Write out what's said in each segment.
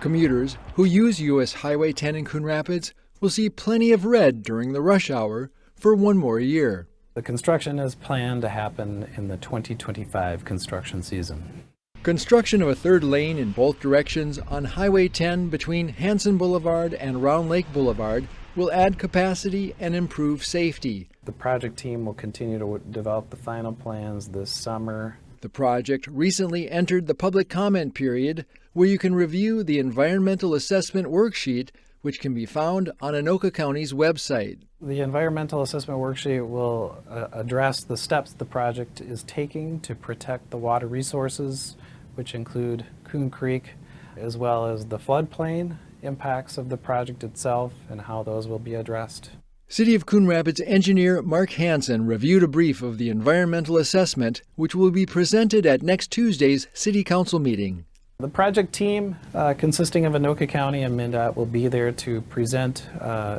Commuters who use U.S. Highway 10 in Coon Rapids will see plenty of red during the rush hour for one more year. The construction is planned to happen in the 2025 construction season. Construction of a third lane in both directions on Highway 10 between Hanson Boulevard and Round Lake Boulevard will add capacity and improve safety. The project team will continue to develop the final plans this summer. The project recently entered the public comment period, where you can review the environmental assessment worksheet, which can be found on Anoka County's website. The environmental assessment worksheet will address the steps the project is taking to protect the water resources, which include Coon Creek, as well as the floodplain impacts of the project itself and how those will be addressed. City of Coon Rapids engineer Mark Hansen reviewed a brief of the environmental assessment, which will be presented at next Tuesday's City Council meeting. The project team, consisting of Anoka County and MnDOT, will be there to present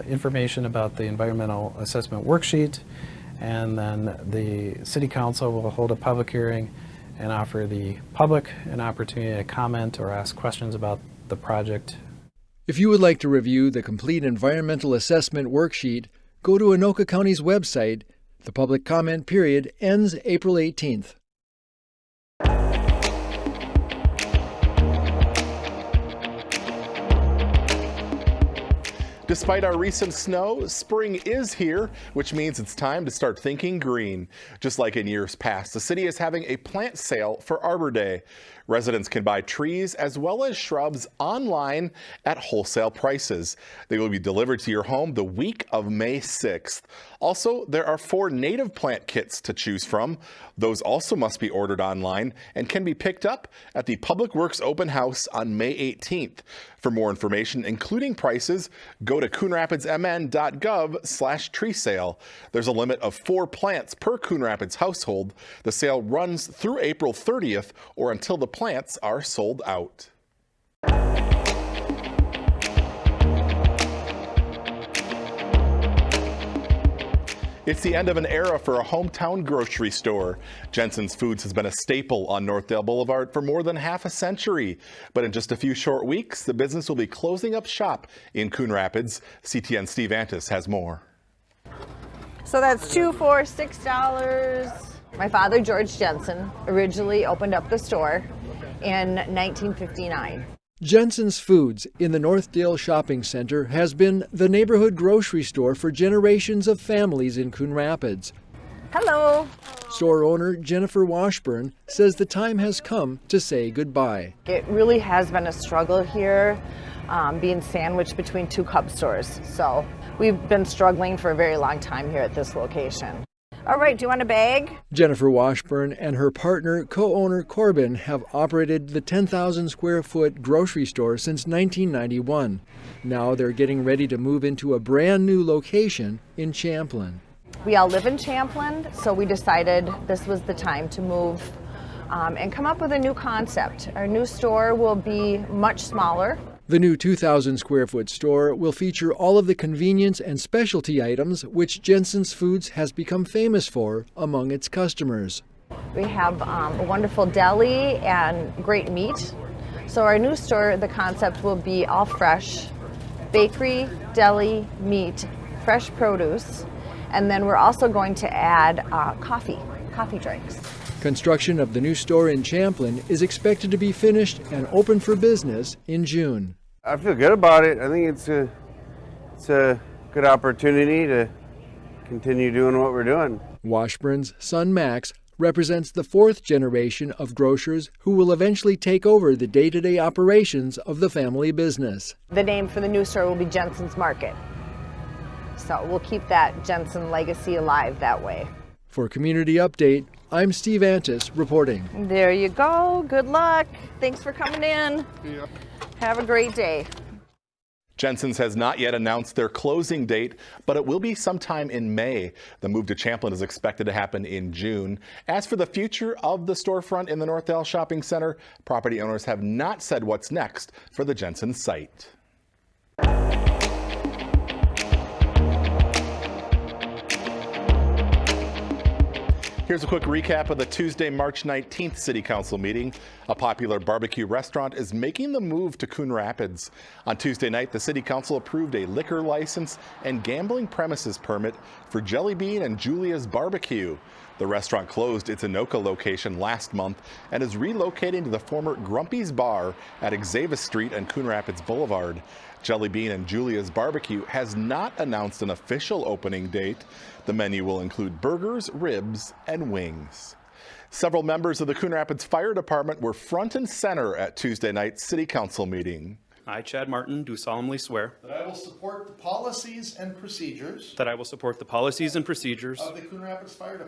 information about the environmental assessment worksheet, and then the City Council will hold a public hearing and offer the public an opportunity to comment or ask questions about the project. If you would like to review the complete environmental assessment worksheet, go to Anoka County's website. The public comment period ends April 18th. Despite our recent snow, spring is here, which means it's time to start thinking green. Just like in years past, the city is having a plant sale for Arbor Day. Residents can buy trees as well as shrubs online at wholesale prices. They will be delivered to your home the week of May 6th. Also, there are 4 native plant kits to choose from. Those also must be ordered online and can be picked up at the Public Works Open House on May 18th. For more information, including prices, go to coonrapidsmn.gov/tree sale. There's a limit of 4 plants per Coon Rapids household. The sale runs through April 30th or until the plants are sold out. It's the end of an era for a hometown grocery store. Jensens Foods has been a staple on Northdale Boulevard for more than half a century. But in just a few short weeks, the business will be closing up shop in Coon Rapids. CTN Steve Antis has more. So that's 2 for $6. My father, George Jensen, originally opened up the store in 1959. Jensens Foods in the Northdale Shopping Center has been the neighborhood grocery store for generations of families in Coon Rapids. Hello. Store owner Jennifer Washburn says the time has come to say goodbye. It really has been a struggle here, being sandwiched between 2 Cub stores. So we've been struggling for a very long time here at this location. All right, do you want a bag? Jennifer Washburn and her partner, co-owner Corbin, have operated the 10,000 square foot grocery store since 1991. Now they're getting ready to move into a brand new location in Champlin. We all live in Champlin, so we decided this was the time to move and come up with a new concept. Our new store will be much smaller. The new 2,000 square foot store will feature all of the convenience and specialty items which Jensens Foods has become famous for among its customers. We have a wonderful deli and great meat. So our new store, the concept will be all fresh, bakery, deli, meat, fresh produce, and then we're also going to add coffee drinks. Construction of the new store in Champlin is expected to be finished and open for business in June. I feel good about it. I think it's a good opportunity to continue doing what we're doing. Washburn's son Max represents the 4th generation of grocers who will eventually take over the day-to-day operations of the family business. The name for the new store will be Jensen's Market. So we'll keep that Jensen legacy alive that way. For Community Update, I'm Steve Antis reporting. There you go. Good luck. Thanks for coming in. Yeah. Have a great day. Jensens has not yet announced their closing date, but it will be sometime in May. The move to Champlin is expected to happen in June. As for the future of the storefront in the Northdale Shopping Center, property owners have not said what's next for the Jensens site. Here's a quick recap of the Tuesday, March 19th City Council meeting. A popular barbecue restaurant is making the move to Coon Rapids. On Tuesday night, the City Council approved a liquor license and gambling premises permit for Jelly Bean and Julia's Barbecue. The restaurant closed its Anoka location last month and is relocating to the former Grumpy's Bar at Xavier Street and Coon Rapids Boulevard. Jelly Bean and Julia's Barbecue has not announced an official opening date. The menu will include burgers, ribs, and wings. Several members of the Coon Rapids Fire Department were front and center at Tuesday night's City Council meeting. I, Chad Martin, do solemnly swear that I will support the policies and procedures that I will support the policies and procedures of the Coon Rapids Fire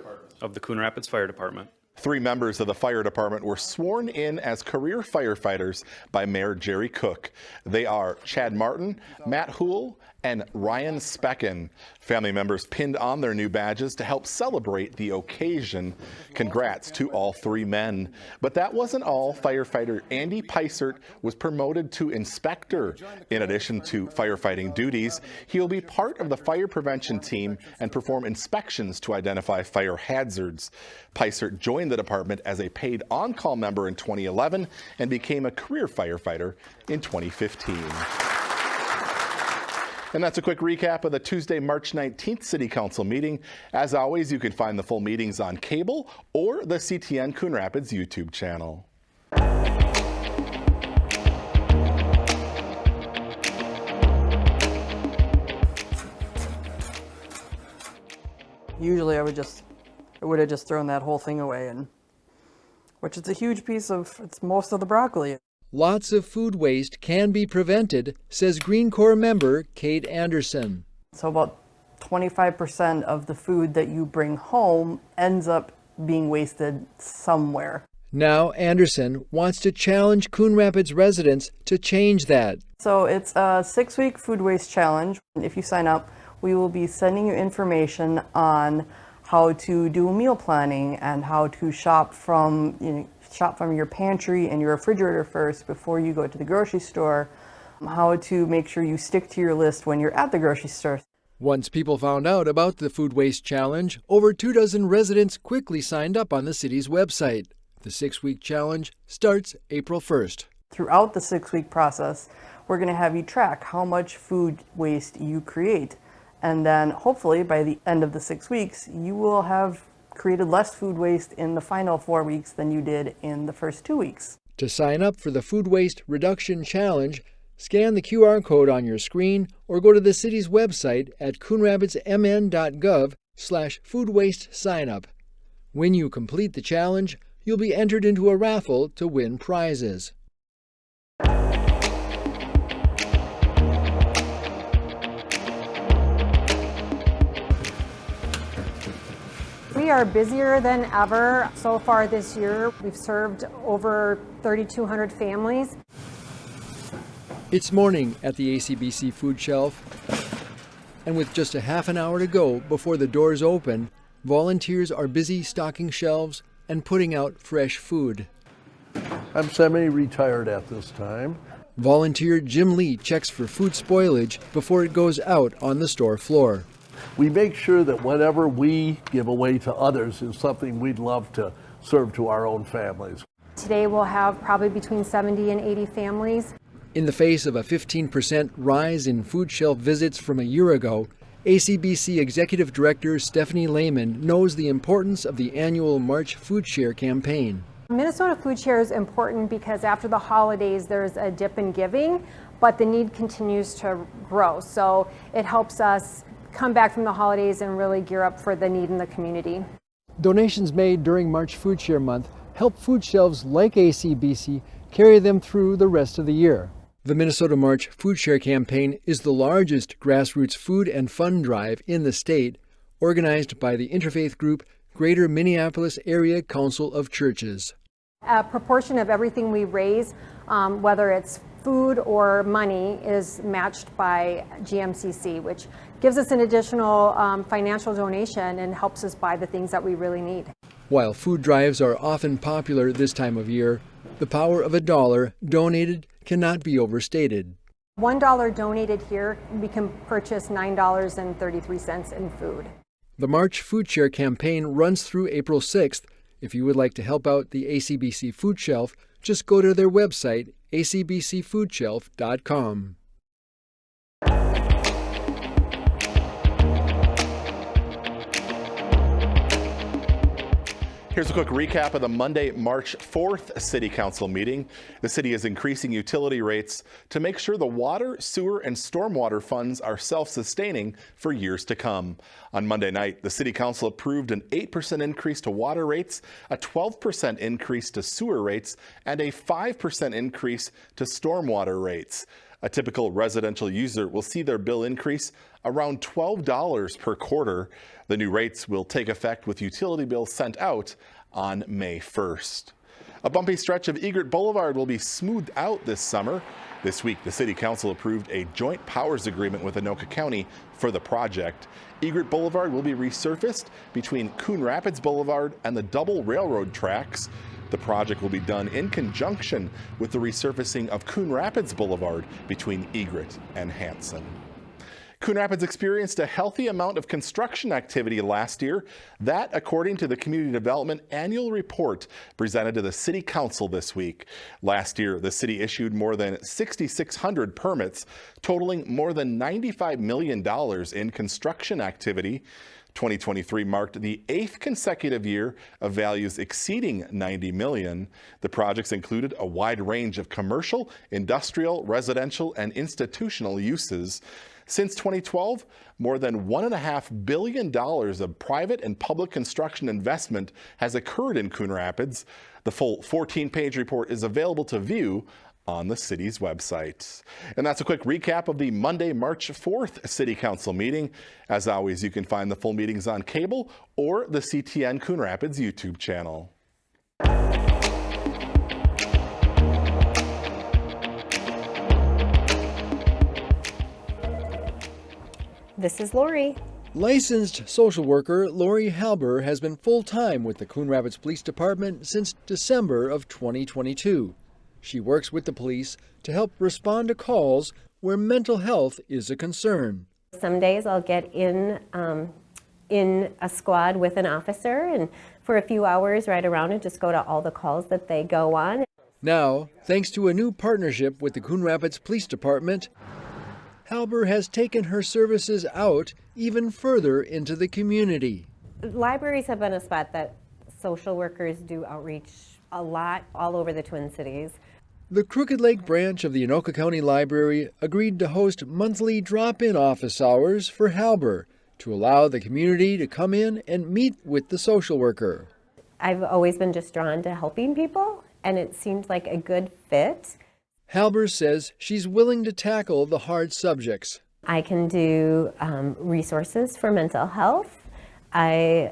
Department. Three members of the fire department were sworn in as career firefighters by Mayor Jerry Cook. They are Chad Martin, Matt Hoole, and Ryan Specken. Family members pinned on their new badges to help celebrate the occasion. Congrats to all three men. But that wasn't all. Firefighter Andy Peisert was promoted to inspector. In addition to firefighting duties, he will be part of the fire prevention team and perform inspections to identify fire hazards. Peisert joined the department as a paid on-call member in 2011 and became a career firefighter in 2015. And that's a quick recap of the Tuesday, March 19th City Council meeting. As always, you can find the full meetings on cable or the CTN Coon Rapids YouTube channel. Usually I would have just thrown that whole thing away, and which is a huge piece of, it's most of the broccoli. Lots of food waste can be prevented, says Green Corps member Kate Anderson. So about 25% of the food that you bring home ends up being wasted somewhere. Now Anderson wants to challenge Coon Rapids residents to change that. So it's a 6-week food waste challenge. If you sign up, we will be sending you information on how to do meal planning and how to shop from your pantry and your refrigerator first before you go to the grocery store, how to make sure you stick to your list when you're at the grocery store. Once people found out about the food waste challenge, over 24 residents quickly signed up on the city's website. The 6-week challenge starts April 1st. Throughout the 6-week process, we're going to have you track how much food waste you create. And then hopefully by the end of the 6 weeks, you will have created less food waste in the final 4 weeks than you did in the first 2 weeks. To sign up for the Food Waste Reduction Challenge, scan the QR code on your screen or go to the city's website at coonrapidsmn.gov/foodwastesignup. When you complete the challenge, you'll be entered into a raffle to win prizes. We are busier than ever. So far this year, we've served over 3,200 families. It's morning at the ACBC food shelf, and with just a half an hour to go before the doors open, volunteers are busy stocking shelves and putting out fresh food. I'm semi-retired at this time. Volunteer Jim Lee checks for food spoilage before it goes out on the store floor. We make sure that whatever we give away to others is something we'd love to serve to our own families. Today we'll have probably between 70 and 80 families. In the face of a 15% rise in food shelf visits from a year ago, ACBC Executive Director Stephanie Lehman knows the importance of the annual March Food Share campaign. Minnesota Food Share is important because after the holidays there's a dip in giving, but the need continues to grow. So it helps us come back from the holidays and really gear up for the need in the community. Donations made during March Food Share Month help food shelves like ACBC carry them through the rest of the year. The Minnesota March Food Share campaign is the largest grassroots food and fun drive in the state, organized by the interfaith group Greater Minneapolis Area Council of Churches. A proportion of everything we raise, whether it's food or money, is matched by GMCC, which gives us an additional financial donation and helps us buy the things that we really need. While food drives are often popular this time of year, the power of $1 donated cannot be overstated. $1 donated here, we can purchase $9.33 in food. The March Food Share campaign runs through April 6th. If you would like to help out the ACBC Food Shelf, just go to their website, acbcfoodshelf.com. Here's a quick recap of the Monday, March 4th City Council meeting. The city is increasing utility rates to make sure the water, sewer, and stormwater funds are self-sustaining for years to come. On Monday night, the City Council approved an 8% increase to water rates, a 12% increase to sewer rates, and a 5% increase to stormwater rates. A typical residential user will see their bill increase around $12 per quarter. The new rates will take effect with utility bills sent out on May 1st. A bumpy stretch of Egret Boulevard will be smoothed out this summer. This week, the City Council approved a joint powers agreement with Anoka County for the project. Egret Boulevard will be resurfaced between Coon Rapids Boulevard and the double railroad tracks. The project will be done in conjunction with the resurfacing of Coon Rapids Boulevard between Egret and Hanson. Coon Rapids experienced a healthy amount of construction activity last year. That, according to the Community Development Annual Report presented to the City Council this week. Last year, the city issued more than 6,600 permits, totaling more than $95 million in construction activity. 2023 marked the 8th consecutive year of values exceeding $90 million. The projects included a wide range of commercial, industrial, residential, and institutional uses. Since 2012, more than $1.5 billion of private and public construction investment has occurred in Coon Rapids. The full 14-page report is available to view on the city's website. And that's a quick recap of the Monday, March 4th City Council meeting. As always, you can find the full meetings on cable or the CTN Coon Rapids YouTube channel. This is Lori. Licensed social worker Lori Halber has been full-time with the Coon Rapids Police Department since December of 2022. She works with the police to help respond to calls where mental health is a concern. Some days I'll get in a squad with an officer and for a few hours ride around and just go to all the calls that they go on. Now, thanks to a new partnership with the Coon Rapids Police Department, Halber has taken her services out even further into the community. Libraries have been a spot that social workers do outreach a lot all over the Twin Cities. The Crooked Lake branch of the Anoka County Library agreed to host monthly drop-in office hours for Halber to allow the community to come in and meet with the social worker. I've always been just drawn to helping people, and it seemed like a good fit. Halber says she's willing to tackle the hard subjects. I can do resources for mental health. I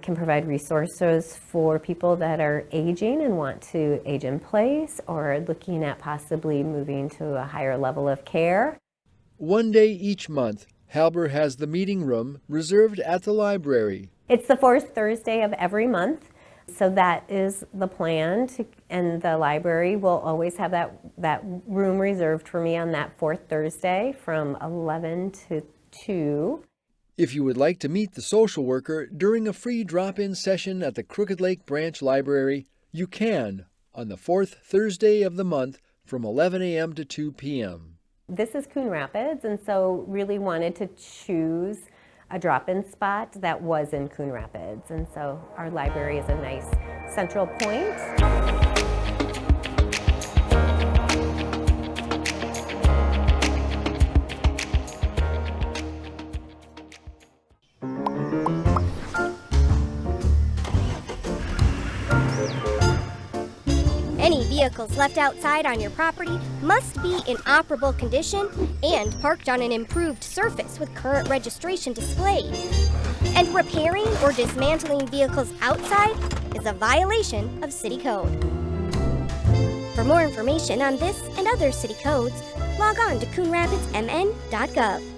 can provide resources for people that are aging and want to age in place or looking at possibly moving to a higher level of care. One day each month, Halber has the meeting room reserved at the library. It's the fourth Thursday of every month, so that is the plan, and the library will always have that room reserved for me on that fourth Thursday from 11 to 2. If you would like to meet the social worker during a free drop-in session at the Crooked Lake Branch Library, you can on the fourth Thursday of the month from 11 a.m. to 2 p.m. This is Coon Rapids, and so really wanted to choose a drop-in spot that was in Coon Rapids, and so our library is a nice central point. Any vehicles left outside on your property must be in operable condition and parked on an improved surface with current registration displayed. And repairing or dismantling vehicles outside is a violation of city code. For more information on this and other city codes, log on to coonrapidsmn.gov.